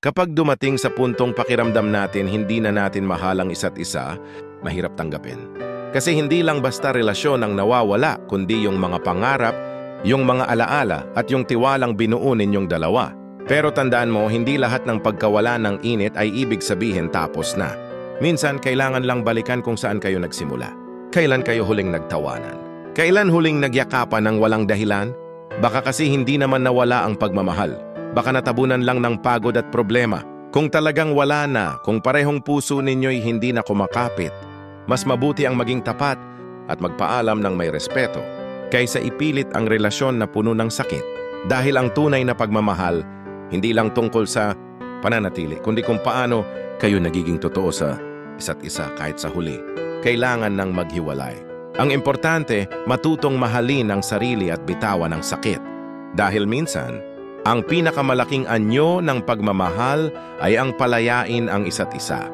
Kapag dumating sa puntong pakiramdam natin hindi na natin mahal ang isa't isa, mahirap tanggapin. Kasi hindi lang basta relasyon ang nawawala, kundi yung mga pangarap, yung mga alaala at yung tiwalang binuo ninyong dalawa. Pero tandaan mo, hindi lahat ng pagkawala ng init ay ibig sabihin tapos na. Minsan, kailangan lang balikan kung saan kayo nagsimula. Kailan kayo huling nagtawanan? Kailan huling nagyakapan ng walang dahilan? Baka kasi hindi naman nawala ang pagmamahal. Baka natabunan lang ng pagod at problema. Kung talagang wala na, kung parehong puso ninyo'y hindi na kumakapit, mas mabuti ang maging tapat at magpaalam ng may respeto kaysa ipilit ang relasyon na puno ng sakit. Dahil ang tunay na pagmamahal, hindi lang tungkol sa pananatili, kundi kung paano kayo nagiging totoo sa isa't isa kahit sa huli. Kailangan ng maghiwalay. Ang importante, matutong mahalin ang sarili at bitawan ang sakit. Dahil minsan, ang pinakamalaking anyo ng pagmamahal ay ang palayain ang isa't isa.